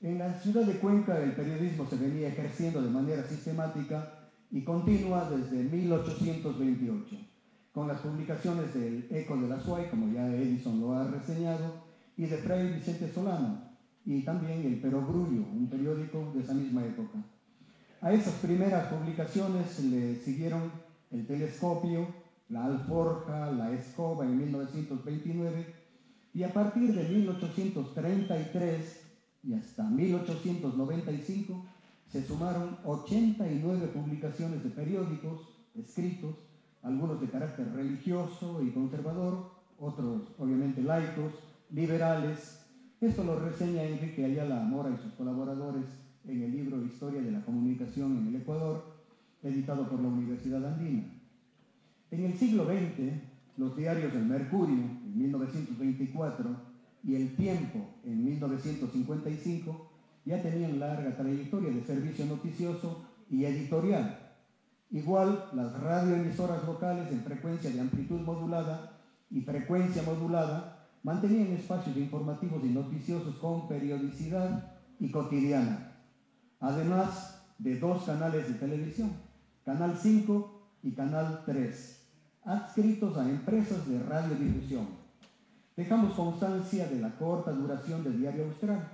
En la ciudad de Cuenca el periodismo se venía ejerciendo de manera sistemática y continua desde 1828, con las publicaciones del Eco de la Suay, como ya Edison lo ha reseñado, y de Fray Vicente Solano, y también el Perogrullo, un periódico de esa misma época. A esas primeras publicaciones le siguieron el Telescopio, la Alforja, la Escoba en 1929, y a partir de 1833 y hasta 1895 se sumaron 89 publicaciones de periódicos escritos, algunos de carácter religioso y conservador, otros obviamente laicos, liberales. Esto lo reseña Enrique Ayala Mora y sus colaboradores en el libro Historia de la Comunicación en el Ecuador, editado por la Universidad Andina. En el siglo XX, los diarios El Mercurio, en 1924, y El Tiempo, en 1955, ya tenían larga trayectoria de servicio noticioso y editorial. Igual, las radioemisoras locales en frecuencia de amplitud modulada y frecuencia modulada mantenían espacios informativos y noticiosos con periodicidad y cotidiana, además de dos canales de televisión, Canal 5 y Canal 3, adscritos a empresas de radiodifusión. Dejamos constancia de la corta duración del Diario Austral,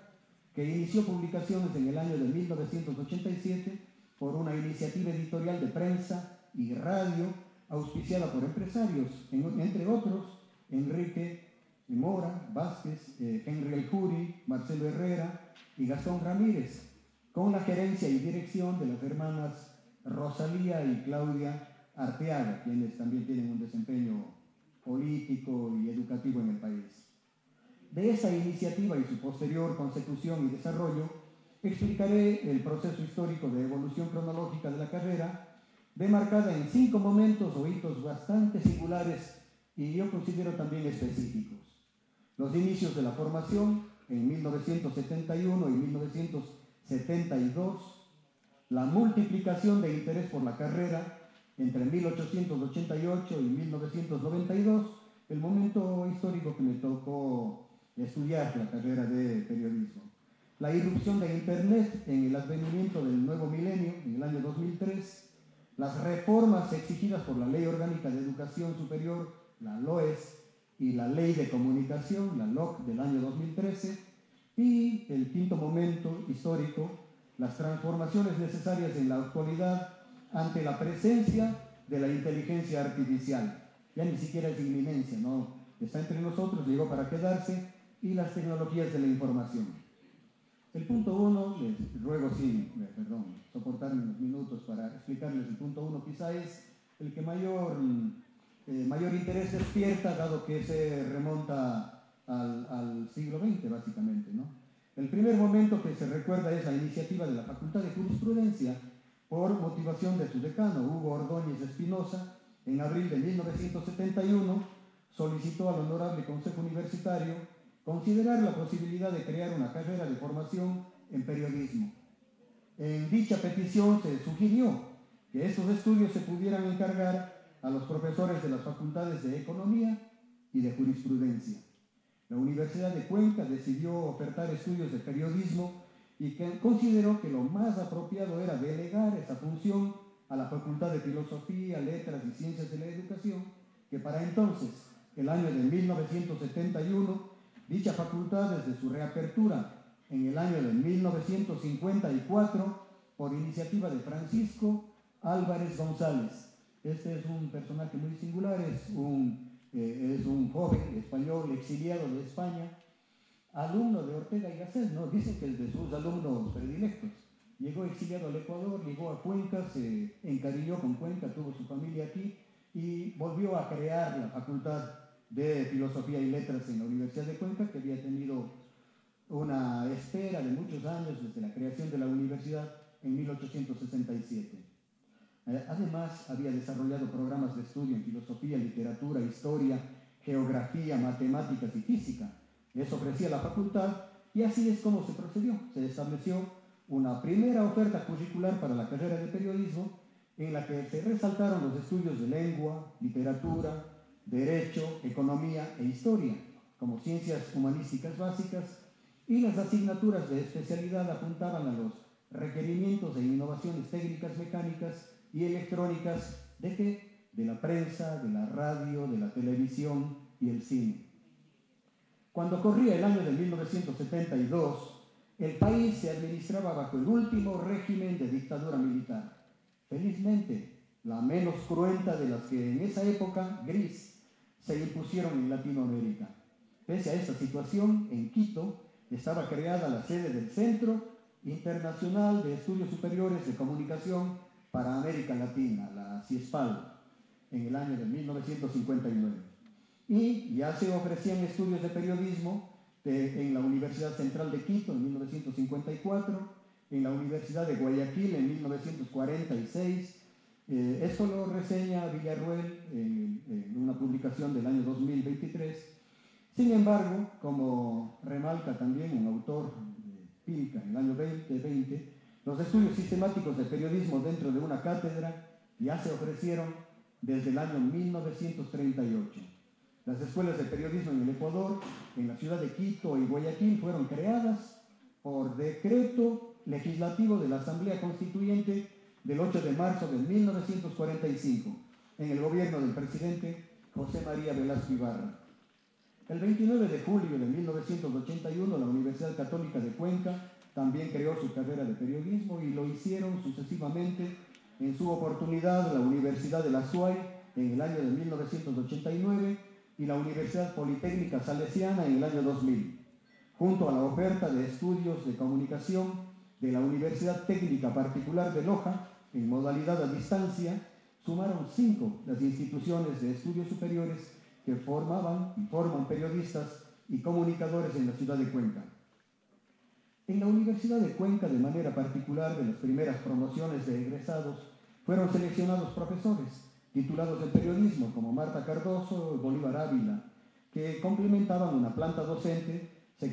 que inició publicaciones en el año de 1987 por una iniciativa editorial de prensa y radio auspiciada por empresarios, entre otros Enrique Mora, Vázquez, Henry El Juri, Marcelo Herrera y Gastón Ramírez, con la gerencia y dirección de las hermanas Rosalía y Claudia Arteaga, quienes también tienen un desempeño político y educativo en el país. De esa iniciativa y su posterior consecución y desarrollo, explicaré el proceso histórico de evolución cronológica de la carrera, demarcada en 5 momentos o hitos bastante singulares y yo considero también específicos. Los inicios de la formación en 1971 y 1972, la multiplicación de interés por la carrera entre 1888 y 1992, el momento histórico que me tocó estudiar la carrera de periodismo. La irrupción de Internet en el advenimiento del nuevo milenio, en el año 2003, las reformas exigidas por la Ley Orgánica de Educación Superior, la LOES, y la Ley de Comunicación, la LOC, del año 2013, y el quinto momento histórico, las transformaciones necesarias en la actualidad ante la presencia de la inteligencia artificial. Ya ni siquiera es inminencia, ¿no? Está entre nosotros, llegó para quedarse, y las tecnologías de la información. El punto 1, les ruego soportarme unos minutos para explicarles el punto 1, quizá es el que mayor interés despierta, dado que se remonta al siglo XX, básicamente, ¿no? El primer momento que se recuerda es la iniciativa de la Facultad de Jurisprudencia, por motivación de su decano, Hugo Ordóñez Espinosa, en abril de 1971, solicitó al Honorable Consejo Universitario considerar la posibilidad de crear una carrera de formación en periodismo. En dicha petición se sugirió que esos estudios se pudieran encargar a los profesores de las facultades de Economía y de Jurisprudencia. La Universidad de Cuenca decidió ofertar estudios de periodismo y que consideró que lo más apropiado era delegar esa función a la Facultad de Filosofía, Letras y Ciencias de la Educación, que para entonces, el año de 1971, dicha facultad, desde su reapertura en el año de 1954, por iniciativa de Francisco Álvarez González. Este es un personaje muy singular, es un joven español exiliado de España, alumno de Ortega y Gasset, ¿no? Dicen que es de sus alumnos predilectos. Llegó exiliado al Ecuador, llegó a Cuenca, se encariñó con Cuenca, tuvo su familia aquí y volvió a crear la Facultad de Filosofía y Letras en la Universidad de Cuenca, que había tenido una espera de muchos años desde la creación de la universidad en 1867. Además, había desarrollado programas de estudio en filosofía, literatura, historia, geografía, matemáticas y física. Eso ofrecía la facultad y así es como se procedió. Se estableció una primera oferta curricular para la carrera de periodismo en la que se resaltaron los estudios de lengua, literatura, derecho, economía e historia como ciencias humanísticas básicas, y las asignaturas de especialidad apuntaban a los requerimientos e innovaciones técnicas, mecánicas y electrónicas ¿de qué? De la prensa, de la radio, de la televisión y el cine. Cuando corría el año de 1972, el país se administraba bajo el último régimen de dictadura militar. Felizmente, la menos cruenta de las que en esa época, gris, se impusieron en Latinoamérica. Pese a esta situación, en Quito estaba creada la sede del Centro Internacional de Estudios Superiores de Comunicación para América Latina, la CIESPAL, en el año de 1959. Y ya se ofrecían estudios de periodismo en la Universidad Central de Quito en 1954, en la Universidad de Guayaquil en 1946. Esto lo reseña Villarruel en una publicación del año 2023. Sin embargo, como remarca también un autor de Pilca en el año 2020, los estudios sistemáticos de periodismo dentro de una cátedra ya se ofrecieron desde el año 1938. Las escuelas de periodismo en el Ecuador, en la ciudad de Quito y Guayaquil, fueron creadas por decreto legislativo de la Asamblea Constituyente del 8 de marzo de 1945, en el gobierno del presidente José María Velasco Ibarra. El 29 de julio de 1981, la Universidad Católica de Cuenca también creó su carrera de periodismo y lo hicieron sucesivamente. En su oportunidad, la Universidad de la SUAY en el año de 1989 y la Universidad Politécnica Salesiana en el año 2000, junto a la oferta de estudios de comunicación de la Universidad Técnica Particular de Loja, en modalidad a distancia, sumaron 5 las instituciones de estudios superiores que formaban y forman periodistas y comunicadores en la ciudad de Cuenca. En la Universidad de Cuenca, de manera particular, de las primeras promociones de egresados, fueron seleccionados profesores titulados en periodismo como Marta Cardoso y Bolívar Ávila, que complementaban una planta docente que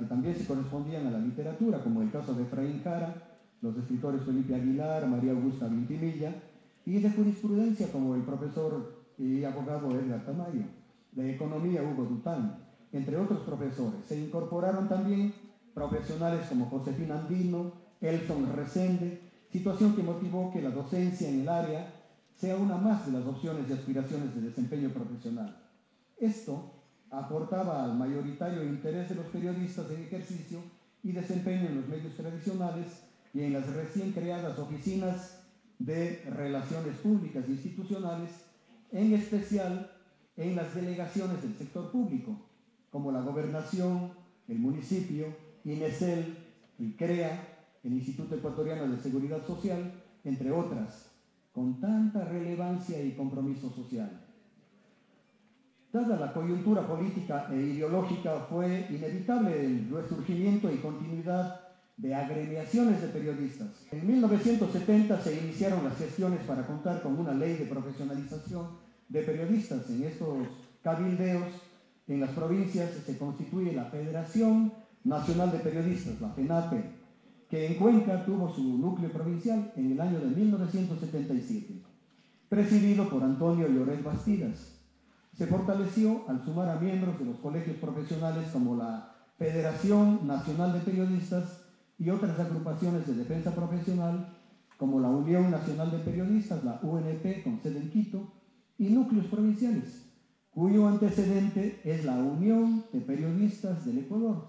también se correspondían a la literatura, como el caso de Efraín Jara, los escritores Felipe Aguilar, María Augusta Vintimilla, y de jurisprudencia como el profesor y abogado Edgar Tamayo, de economía Hugo Dután, entre otros profesores. Se incorporaron también profesionales como Josefina Andino, Elton Resende, situación que motivó que la docencia en el área sea una más de las opciones y aspiraciones de desempeño profesional. Esto aportaba al mayoritario interés de los periodistas en ejercicio y desempeño en los medios tradicionales y en las recién creadas oficinas de relaciones públicas e institucionales, en especial en las delegaciones del sector público, como la Gobernación, el municipio, INESEL, el CREA, el Instituto Ecuatoriano de Seguridad Social, entre otras, con tanta relevancia y compromiso social. Dada la coyuntura política e ideológica, fue inevitable el resurgimiento y continuidad de agremiaciones de periodistas. En 1970 se iniciaron las gestiones para contar con una ley de profesionalización de periodistas. En estos cabildeos, en las provincias, se constituye la Federación Nacional de Periodistas, la FENAPE, que en Cuenca tuvo su núcleo provincial en el año de 1977, presidido por Antonio Lloret Bastidas. Se fortaleció al sumar a miembros de los colegios profesionales como la Federación Nacional de Periodistas y otras agrupaciones de defensa profesional como la Unión Nacional de Periodistas, la UNP, con sede en Quito, y núcleos provinciales, cuyo antecedente es la Unión de Periodistas del Ecuador,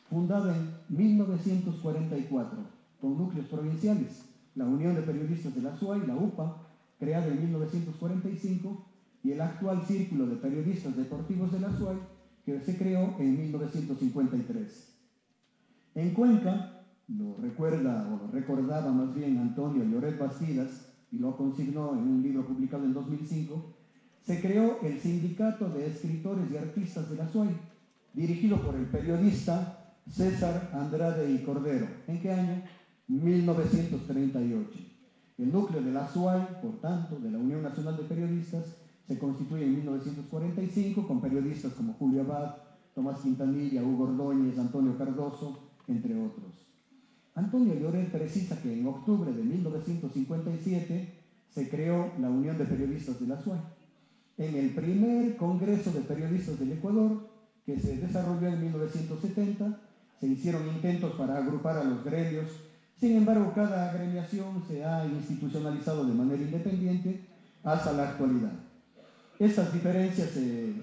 fundada en 1944, con núcleos provinciales, la Unión de Periodistas de la SUAY, la UPA, creada en 1945, y el actual Círculo de Periodistas Deportivos de la SUAY, que se creó en 1953. En Cuenca, lo recordaba más bien Antonio Lloret Bastidas, y lo consignó en un libro publicado en 2005, se creó el Sindicato de Escritores y Artistas de la SUAY, dirigido por el periodista César Andrade y Cordero. ¿En qué año? 1938. El núcleo de la SUAY, por tanto, de la Unión Nacional de Periodistas, se constituye en 1945 con periodistas como Julio Abad, Tomás Quintanilla, Hugo Ordóñez, Antonio Cardoso, entre otros. Antonio Lloret precisa que en octubre de 1957 se creó la Unión de Periodistas de la SUAY. En el primer Congreso de Periodistas del Ecuador que se desarrolló en 1970. Se hicieron intentos para agrupar a los gremios. Sin embargo, cada agremiación se ha institucionalizado de manera independiente hasta la actualidad. Estas diferencias se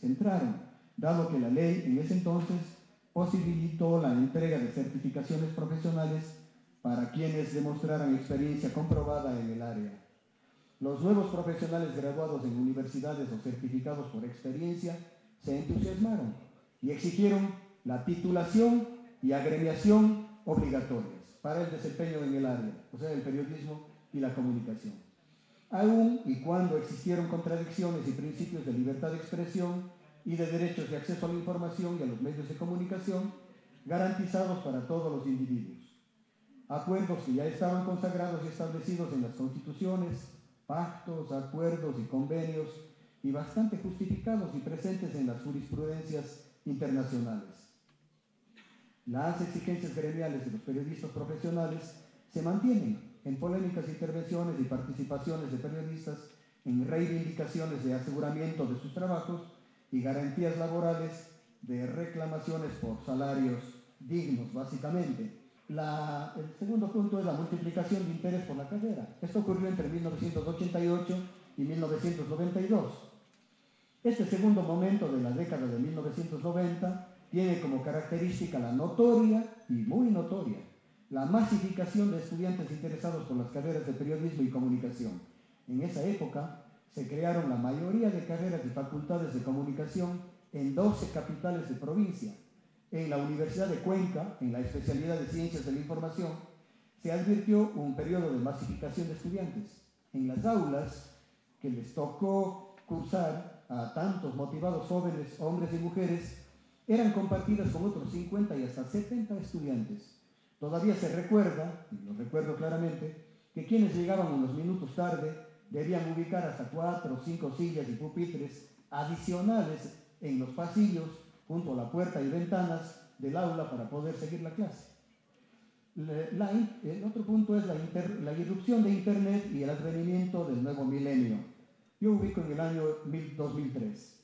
centraron, dado que la ley en ese entonces posibilitó la entrega de certificaciones profesionales para quienes demostraran experiencia comprobada en el área. Los nuevos profesionales graduados en universidades o certificados por experiencia se entusiasmaron y exigieron la titulación y agremiación obligatorias para el desempeño en el área, o sea, el periodismo y la comunicación. Aun y cuando existieron contradicciones y principios de libertad de expresión y de derechos de acceso a la información y a los medios de comunicación garantizados para todos los individuos. Acuerdos que ya estaban consagrados y establecidos en las constituciones, pactos, acuerdos y convenios, y bastante justificados y presentes en las jurisprudencias internacionales. Las exigencias gremiales de los periodistas profesionales se mantienen en polémicas intervenciones y participaciones de periodistas en reivindicaciones de aseguramiento de sus trabajos y garantías laborales, de reclamaciones por salarios dignos, básicamente. El segundo punto es la multiplicación de interés por la carrera. Esto ocurrió entre 1988 y 1992. Este segundo momento de la década de 1990 tiene como característica la notoria y muy notoria la masificación de estudiantes interesados por las carreras de periodismo y comunicación. En esa época se crearon la mayoría de carreras y facultades de comunicación en 12 capitales de provincia. En la Universidad de Cuenca, en la especialidad de Ciencias de la Información, se advirtió un periodo de masificación de estudiantes. En las aulas que les tocó cursar a tantos motivados jóvenes, hombres y mujeres, eran compartidas con otros 50 y hasta 70 estudiantes. Todavía se recuerda, y lo recuerdo claramente, que quienes llegaban unos minutos tarde debían ubicar hasta 4 o 5 sillas y pupitres adicionales en los pasillos junto a la puerta y ventanas del aula para poder seguir la clase. El otro punto es la irrupción de Internet y el advenimiento del nuevo milenio. Yo ubico en el año 2003.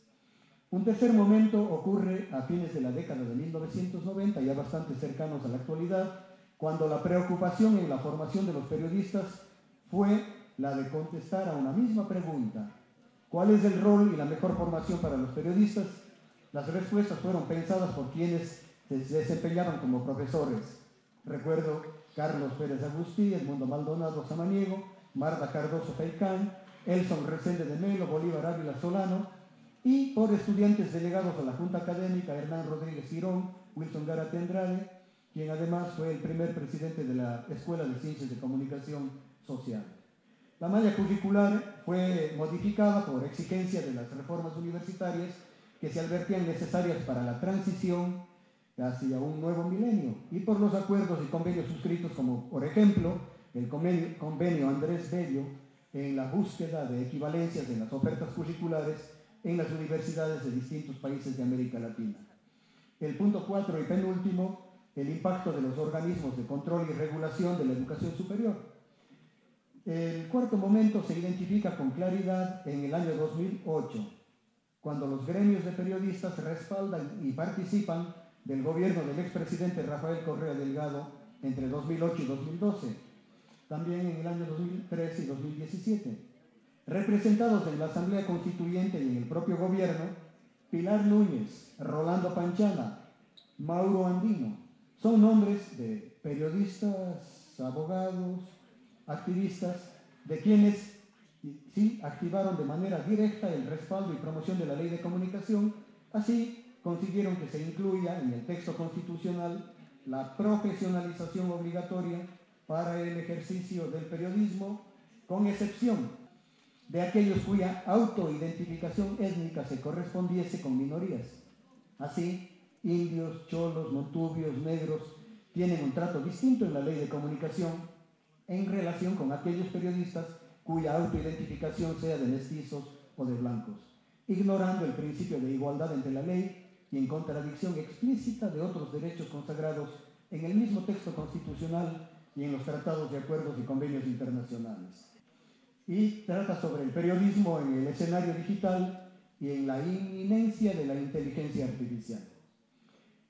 Un tercer momento ocurre a fines de la década de 1990, ya bastante cercanos a la actualidad, cuando la preocupación en la formación de los periodistas fue la de contestar a una misma pregunta: ¿cuál es el rol y la mejor formación para los periodistas? Las respuestas fueron pensadas por quienes se desempeñaban como profesores. Recuerdo Carlos Pérez Agustí, Edmundo Maldonado Samaniego, Marta Cardoso Feicán, Elson Resende de Melo, Bolívar Ávila Solano, y por estudiantes delegados a la Junta Académica, Hernán Rodríguez Girón, Wilson Gárate Andrade, quien además fue el primer presidente de la Escuela de Ciencias de Comunicación Social. La malla curricular fue modificada por exigencia de las reformas universitarias que se advertían necesarias para la transición hacia un nuevo milenio, y por los acuerdos y convenios suscritos, como por ejemplo el convenio Andrés Bello en la búsqueda de equivalencias en las ofertas curriculares en las universidades de distintos países de América Latina. El punto 4 y penúltimo, el impacto de los organismos de control y regulación de la educación superior. El cuarto momento se identifica con claridad en el año 2008, cuando los gremios de periodistas respaldan y participan del gobierno del expresidente Rafael Correa Delgado entre 2008 y 2012, también en el año 2013 y 2017. Representados en la Asamblea Constituyente y en el propio gobierno, Pilar Núñez, Rolando Panchana, Mauro Andino, son nombres de periodistas, abogados, activistas, de quienes sí activaron de manera directa el respaldo y promoción de la ley de comunicación. Así consiguieron que se incluya en el texto constitucional la profesionalización obligatoria para el ejercicio del periodismo, con excepción de aquellos cuya autoidentificación étnica se correspondiese con minorías. Así, indios, cholos, montubios, negros tienen un trato distinto en la ley de comunicación en relación con aquellos periodistas cuya autoidentificación sea de mestizos o de blancos, ignorando el principio de igualdad entre la ley y en contradicción explícita de otros derechos consagrados en el mismo texto constitucional y en los tratados de acuerdos y convenios internacionales. Y trata sobre el periodismo en el escenario digital y en la inminencia de la inteligencia artificial.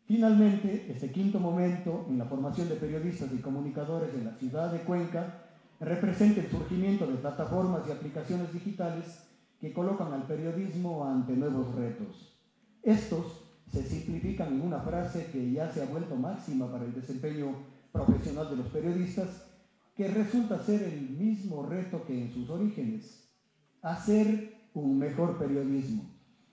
Finalmente, este quinto momento en la formación de periodistas y comunicadores en la ciudad de Cuenca representa el surgimiento de plataformas y aplicaciones digitales que colocan al periodismo ante nuevos retos. Estos se simplifican en una frase que ya se ha vuelto máxima para el desempeño profesional de los periodistas, que resulta ser el mismo reto que en sus orígenes: hacer un mejor periodismo.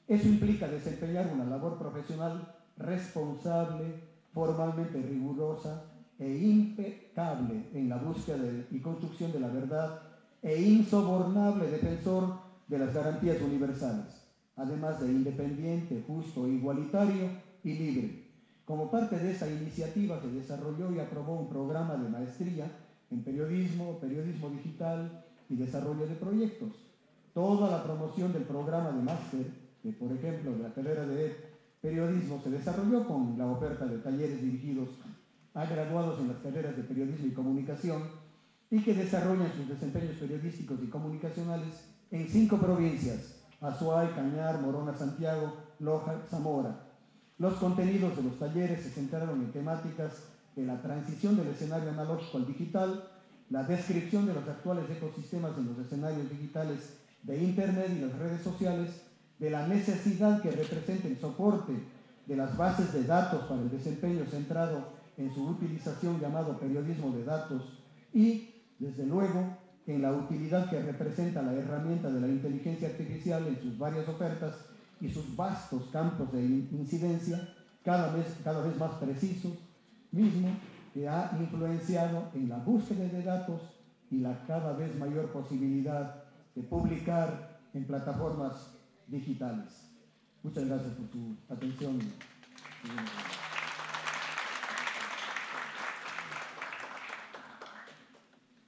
Eso implica desempeñar una labor profesional responsable, formalmente rigurosa e impecable en la búsqueda y construcción de la verdad e insobornable defensor de las garantías universales, además de independiente, justo, igualitario y libre. Como parte de esa iniciativa se desarrolló y aprobó un programa de maestría en periodismo, periodismo digital y desarrollo de proyectos. Toda la promoción del programa de máster, por ejemplo, de la carrera de periodismo, se desarrolló con la oferta de talleres dirigidos a graduados en las carreras de periodismo y comunicación y que desarrollan sus desempeños periodísticos y comunicacionales en 5 provincias: Azuay, Cañar, Morona, Santiago, Loja, Zamora. Los contenidos de los talleres se centraron en temáticas de la transición del escenario analógico al digital, la descripción de los actuales ecosistemas en los escenarios digitales de Internet y las redes sociales, de la necesidad que representa el soporte de las bases de datos para el desempeño centrado en su utilización, llamado periodismo de datos, y, desde luego, en la utilidad que representa la herramienta de la inteligencia artificial en sus varias ofertas y sus vastos campos de incidencia, cada vez más precisos, mismo que ha influenciado en la búsqueda de datos y la cada vez mayor posibilidad de publicar en plataformas digitales. Muchas gracias por su atención.